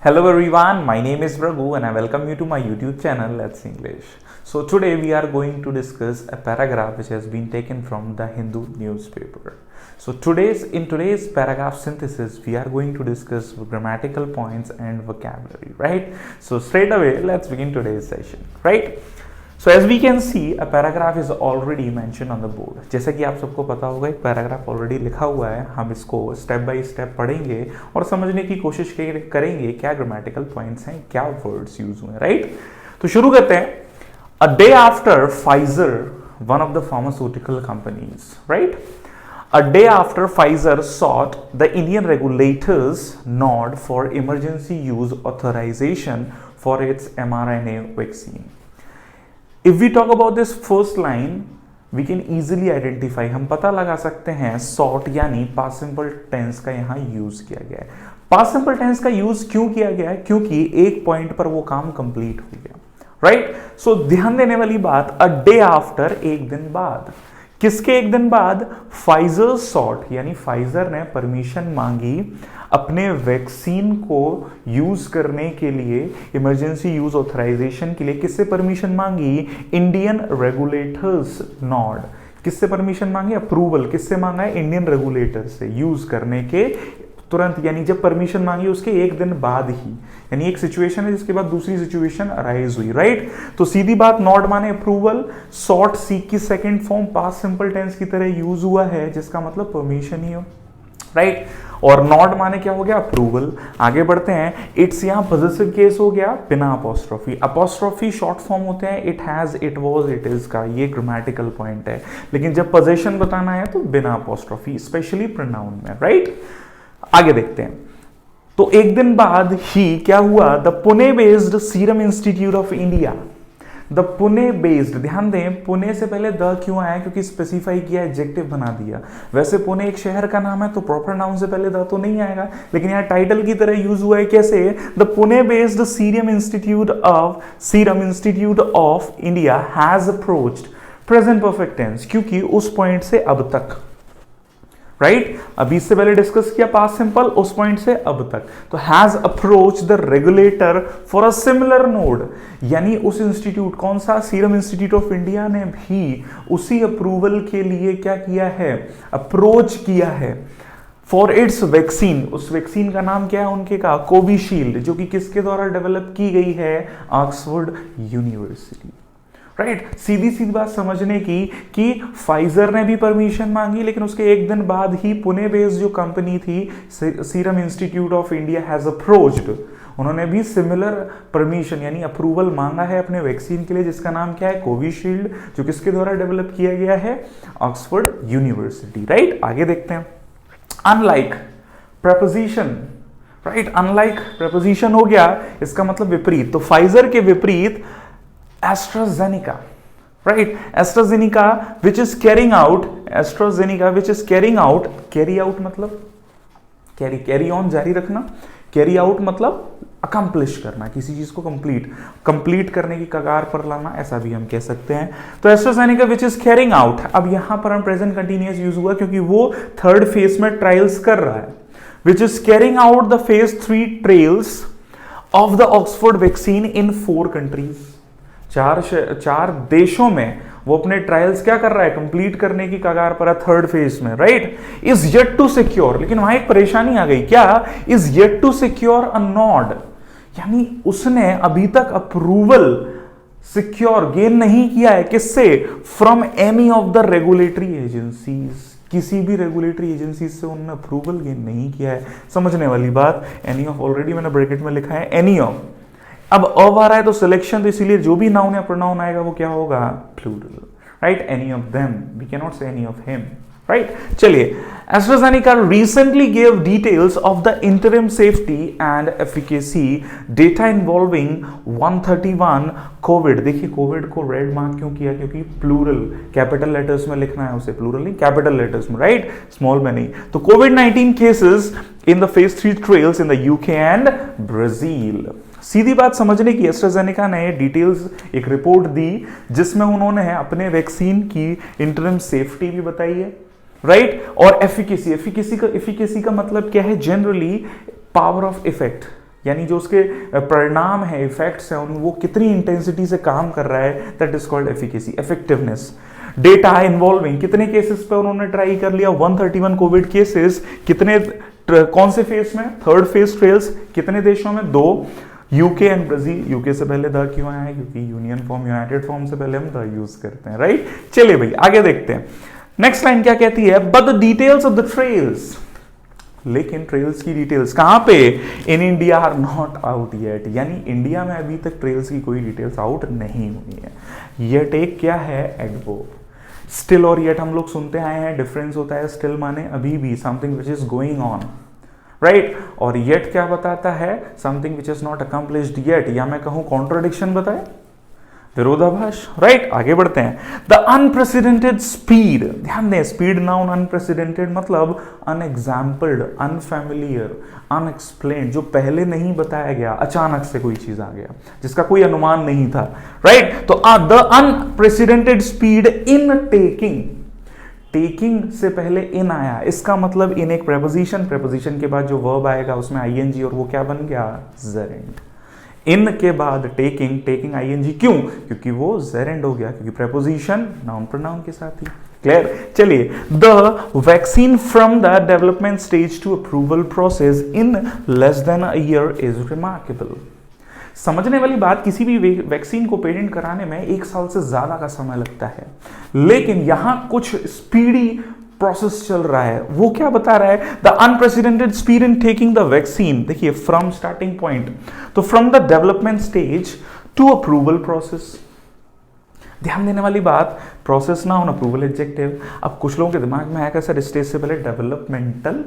Hello everyone, my name is Raghu and I welcome you to my YouTube channel Let's English. So today we are going to discuss a paragraph which has been taken from the Hindu newspaper. So in today's paragraph synthesis we are going to discuss grammatical points and vocabulary, right? So straight away let's begin today's session, right? So as we can see, a paragraph is already mentioned on the board. जैसा कि आप सबको पता होगा एक paragraph already लिखा हुआ है, हम इसको स्टेप बाय स्टेप पढ़ेंगे और समझने की कोशिश करेंगे क्या ग्रामेटिकल पॉइंट्स हैं, क्या वर्ड्स यूज हुए हैं, राइट? तो शुरू करते हैं. A day after Pfizer, one of the pharmaceutical companies, right? A day after Pfizer sought the Indian regulators nod for emergency use authorization for its mRNA vaccine. If we talk about this first line, we can easily identify, हम पता लगा सकते हैं sought यानी past simple tense का यहाँ use किया गया है. past simple tense का यूज क्यों किया गया है? क्योंकि एक पॉइंट पर वो काम कंप्लीट हो गया, राइट? सो ध्यान देने वाली बात, अ डे आफ्टर, एक दिन बाद. किसके एक दिन बाद? फाइजर सॉट यानी फाइजर ने परमिशन मांगी अपने वैक्सीन को यूज करने के लिए, इमरजेंसी यूज ऑथराइजेशन के लिए. किससे परमिशन मांगी? Indian regulators nod. किससे परमिशन मांगी? अप्रूवल. किससे मांगा है? इंडियन रेगुलेटर से, यूज करने के तुरंत, यानी जब परमिशन मांगी उसके एक दिन बाद ही. यानी एक सिचुएशन है जिसके बाद दूसरी सिचुएशन अराइज हुई, राइट? तो सीधी बात, नॉट माने अप्रूवल, सॉट सीक की second form past simple tense की तरह यूज हुआ है, जिसका मतलब परमिशन ही हो, राइट? और नॉट माने क्या हो गया? अप्रूवल. आगे बढ़ते हैं. इट्स यहां पॉजिटिव केस हो गया बिना अपोस्ट्रोफी. अपोस्ट्रोफी शॉर्ट फॉर्म होते हैं it has, it was, it is का. ये ग्रामेटिकल पॉइंट है. लेकिन जब पोजीशन बताना है तो बिना अपोस्ट्रोफी, स्पेशली प्रोनाउन में, राइट? आगे देखते हैं. तो एक दिन बाद ही क्या हुआ? The Pune based Serum Institute of India. The Pune based, ध्यान दें पुणे से पहले द क्यों आया? क्योंकि स्पेसिफाई किया, एडजेक्टिव बना दिया. वैसे पुणे एक शहर का नाम है तो प्रॉपर नाउन से पहले द तो नहीं आएगा, लेकिन यहाँ टाइटल की तरह यूज हुआ है. कैसे? The Pune based Serum Institute of India has approached, present perfect tense, क्योंकि उस पॉइंट से अब तक, राइट? अभी इससे पहले डिस्कस किया पास्ट सिंपल, उस पॉइंट से अब तक. तो has approach the regulator for a similar node, यानी उस इंस्टीट्यूट, कौन सा? सीरम इंस्टीट्यूट ऑफ इंडिया ने भी उसी अप्रूवल के लिए क्या किया है? अप्रोच किया है. फॉर इट्स वैक्सीन, उस वैक्सीन का नाम क्या है उनके का? कोविशील्ड, जो कि किसके द्वारा डेवलप की गई है? Oxford University, right? सीधी सीधी बात समझने की कि फाइजर ने भी परमिशन मांगी, लेकिन उसके एक दिन बाद ही पुणे बेस्ड जो कंपनी थी serum Institute of India has approached, उन्होंने भी सिमिलर परमिशन यानी अप्रूवल मांगा है अपने वैक्सीन के लिए, जिसका नाम क्या है? कोविशील्ड, जो किसके द्वारा डेवलप किया गया है? Oxford University, right? आगे देखते हैं. Unlike preposition, right? Unlike preposition हो गया, इसका मतलब विपरीत. तो फाइजर के विपरीत AstraZeneca, right? AstraZeneca which is carrying out, carry out मतलब carry on, जारी रखना. carry out मतलब accomplish करना, किसी चीज को कंप्लीट करने की कगार पर लाना, ऐसा भी हम कह सकते हैं. तो AstraZeneca which is carrying out, अब यहां पर हम प्रेजेंट कंटिन्यूअस यूज हुआ क्योंकि वो थर्ड फेज में ट्रायल्स कर रहा है. which is carrying out the phase 3 trials of the Oxford vaccine in 4 countries. चार देशों में वो अपने ट्रायल्स क्या कर रहा है? कंप्लीट करने की कगार पर है, थर्ड फेज में, right? Is yet to secure, लेकिन वहां एक परेशानी आ गई. क्या? Is yet to secure a nod, यानी उसने अभी तक अप्रूवल सिक्योर गेन नहीं किया है. किससे? From any of the regulatory agencies, किसी भी रेगुलेटरी एजेंसी से उन्होंने अप्रूवल गेन नहीं किया है. समझने वाली बात, एनी ऑफ ऑलरेडी मैंने ब्रैकेट में लिखा है, एनी ऑफ. अब अब आ रहा है तो सिलेक्शन, तो इसीलिए जो भी नाउन या प्रोनाउन आएगा वो क्या होगा? Plural, right? Any of them, we can not say any of him, right? चलिए. AstraZeneca recently gave details of the interim safety and efficacy data involving 131 Covid. देखिए कोविड को रेड मार्क क्यों किया? क्योंकि प्लूरल, कैपिटल लेटर्स में लिखना है उसे, प्लूरल नहीं कैपिटल लेटर्स में, राइट? स्मॉल में नहीं. तो COVID-19 cases in the phase 3 trials in the UK and Brazil. सीधी बात समझने की, एस्ट्राजेनेका ने डिटेल्स एक रिपोर्ट दी जिसमें उन्होंने अपने वैक्सीन की इंटरम सेफ्टी भी बताई है, राइट? और एफिकेसी का मतलब क्या है? जनरली पावर ऑफ इफेक्ट, यानी जो उसके परिणाम है, इफेक्ट्स हैं, वो कितनी इंटेंसिटी से काम कर रहा है, that is called efficacy, effectiveness. Data involving, कितने केसेस पे उन्होंने ट्राई कर लिया, 131 कोविड केसेस, कितने कौन से फेज में, थर्ड फेज ट्रेल्स, कितने देशों में, 2, यूके एंड ब्राजील। यूके से पहले द क्यों आया है, क्योंकि यूनियन फॉर्म, यूनाइटेड फॉर्म से पहले हम द यूज करते हैं, राइट। चलिए भाई आगे देखते हैं, नेक्स्ट लाइन क्या कहती है, but the details of the trails, लेकिन ट्रेल्स की डिटेल्स कहां पे, in India are not out yet, यानी इंडिया में अभी तक ट्रेल्स की कोई डिटेल्स आउट नहीं हुई है। येट एक क्या है, एडवर्ब। स्टिल और येट हम लोग सुनते आए हैं, डिफरेंस होता है, स्टिल माने अभी भी, something which is going on, right, और येट क्या बताता है, something which is not accomplished yet, या मैं कहूं कॉन्ट्रोडिक्शन बताए, विरोधाभास, राइट। आगे बढ़ते हैं, द अनप्रेसिडेंटेड स्पीड, ध्यान दें, स्पीड नाउन, अनप्रेसिडेंटेड मतलब अनएग्जाम्पल्ड, अनफैमिलियर, अनएक्सप्लेन्ड, जो पहले नहीं बताया गया, अचानक से कोई चीज आ गया जिसका कोई अनुमान नहीं था, राइट। तो the unprecedented speed in taking, taking से पहले इन आया, इसका मतलब इन एक प्रेपोजिशन, प्रेपोजिशन के बाद जो वर्ब आएगा उसमें आईएनजी, और वो क्या बन गया, जेरेंड। इन के बाद टेकिंग, टेकिंग आईएनजी, क्यों, क्योंकि वो जेरेंड हो गया, क्योंकि प्रेपोजिशन नाउन प्रोनाउन के साथ ही, क्लियर। चलिए, the vaccine from the development stage to approval process in less than a year is remarkable. समझने वाली बात, किसी भी वैक्सीन को पेटेंट कराने में 1 साल से ज्यादा का समय लगता है, लेकिन यहां कुछ स्पीडी प्रोसेस चल रहा है। वो क्या बता रहा है, the unprecedented speed in taking the vaccine, देखिए फ्रॉम स्टार्टिंग पॉइंट, तो from the development stage to approval process. ध्यान देने वाली बात, प्रोसेस ना होना, अप्रूवल एडजेक्टिव। अब कुछ लोगों के दिमाग में आएगा सर स्टेज से पहले डेवलपमेंटल,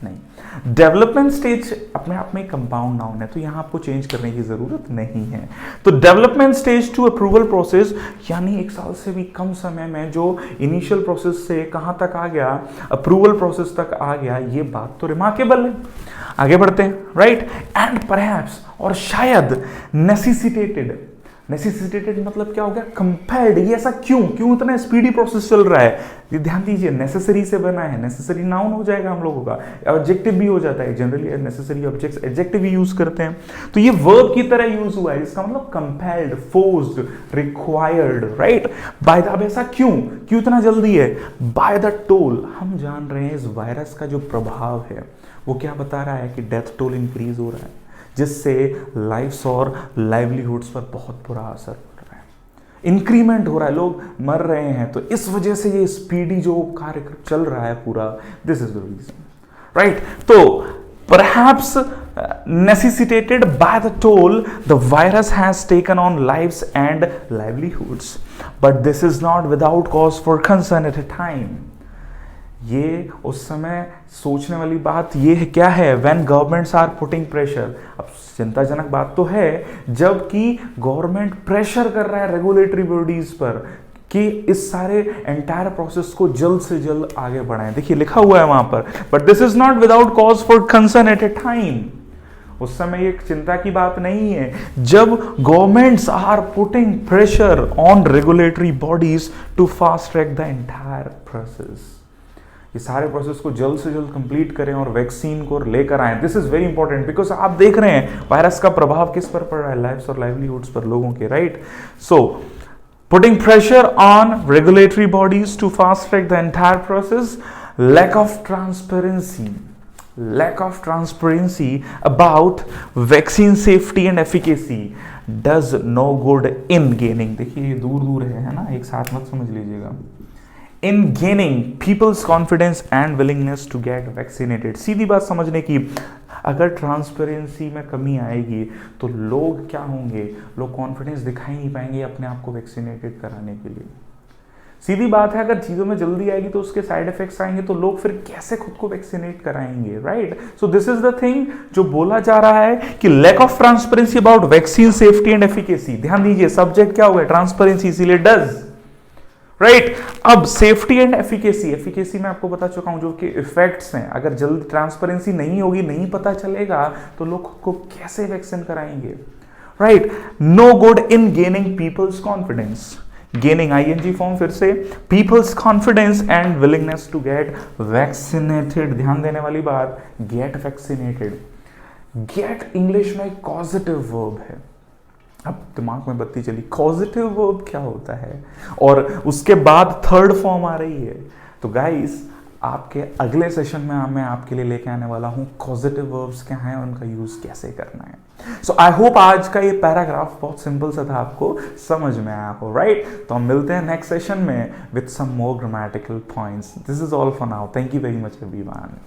नहीं, डेवलपमेंट स्टेज अपने आप में कंपाउंड नाउन है, तो यहां आपको चेंज करने की जरूरत नहीं है। तो development stage to approval process, यानी 1 साल से भी कम समय में जो इनिशियल प्रोसेस से कहां तक आ गया, अप्रूवल प्रोसेस तक आ गया, ये बात तो रिमार्केबल है। आगे बढ़ते हैं, राइट। एंड परहैप्स, और शायद, नेसेसिटेटेड, नेसेसिटेटेड मतलब क्या हो गया, कंपेल्ड। ये ऐसा क्यों इतना स्पीडी प्रोसेस चल रहा है, ये ध्यान दीजिए, नेसेसरी से बना है, नेसेसरी नाउन हो जाएगा हम लोगों का, ऑब्जेक्टिव भी हो जाता है, जनरली नेसेसरी ऑब्जेक्ट्स एडजेक्टिव भी यूज करते हैं, तो ये वर्ब की तरह यूज हुआ है, इसका मतलब compelled, forced, required, right. By the, अब ऐसा क्यों इतना जल्दी है, बाय द टोल, हम जान रहे हैं इस वायरस का जो प्रभाव है वो क्या बता रहा है कि डेथ टोल इंक्रीज हो रहा है, जिससे लाइफ्स और लाइवलीहुड्स पर बहुत बुरा असर पड़ रहा है, इंक्रीमेंट हो रहा है, लोग मर रहे हैं, तो इस वजह से ये स्पीडी जो कार्यक्रम चल रहा है पूरा, this is the reason, right. तो perhaps necessitated by the toll the virus has taken on lives and livelihoods, but this is not without cause for concern at a time. ये उस समय सोचने वाली बात ये है, क्या है, when governments are putting pressure, अब चिंताजनक बात तो है जबकि गवर्नमेंट प्रेशर कर रहा है रेगुलेटरी बॉडीज पर कि इस सारे एंटायर प्रोसेस को जल्द से जल्द आगे बढ़ाएं। देखिए लिखा हुआ है वहां पर, but this is not without cause for concern at a time. उस समय ये चिंता की बात नहीं है जब governments are putting pressure on regulatory bodies to fast track the entire process, ये सारे प्रोसेस को जल्द से जल्द कंप्लीट करें और वैक्सीन को लेकर आए। This is very important because आप देख रहे हैं वायरस का प्रभाव किस पर पड़ रहा है, लाइफ्स और लाइवलीहुड्स पर, लोगों के, right. So putting pressure on regulatory bodies to fast track the entire process, lack of transparency about vaccine safety and efficacy does no good in gaining, देखिए ये दूर है ना, एक साथ मत समझ लीजिएगा, in gaining people's confidence and willingness to get vaccinated। सीधी बात समझने की, अगर ट्रांसपेरेंसी में कमी आएगी तो लोग क्या होंगे, लोग कॉन्फिडेंस दिखाई नहीं पाएंगे अपने आप को वैक्सीनेटेड कराने के लिए। सीधी बात है, अगर चीजों में जल्दी आएगी तो उसके साइड इफेक्ट्स आएंगे, तो लोग फिर कैसे खुद को वैक्सीनेट कराएंगे, right. So this is the thing जो बोला जा रहा है कि lack of transparency about vaccine safety and efficacy. ध्यान दीजिए सब्जेक्ट क्या होगा, ट्रांसपेरेंसी, इसीलिए डज, राइट। अब सेफ्टी एंड एफिकेसी, एफिकेसी में आपको बता चुका हूं जो कि इफेक्ट्स हैं, अगर जल्द ट्रांसपेरेंसी नहीं होगी, नहीं पता चलेगा तो लोग खुद को कैसे वैक्सीन कराएंगे, right. No good in gaining people's confidence, gaining ING form फिर से, people's confidence and willingness to get vaccinated. ध्यान देने वाली बात, गेट वैक्सीनेटेड, गेट इंग्लिश में एक कॉजेटिव वर्ब है। अब दिमाग में बत्ती चली, कॉजेटिव वर्ब क्या होता है, और उसके बाद थर्ड फॉर्म आ रही है। तो गाइस आपके अगले सेशन में मैं आपके लिए लेके आने वाला हूं कॉजेटिव वर्ब्स क्या हैं और उनका यूज कैसे करना है। सो आई होप आज का ये पैराग्राफ बहुत सिंपल सा था, आपको समझ में आया हो, राइट? तो हम मिलते हैं नेक्स्ट सेशन में with some more grammatical points. This is all for now. Thank you very much everyone.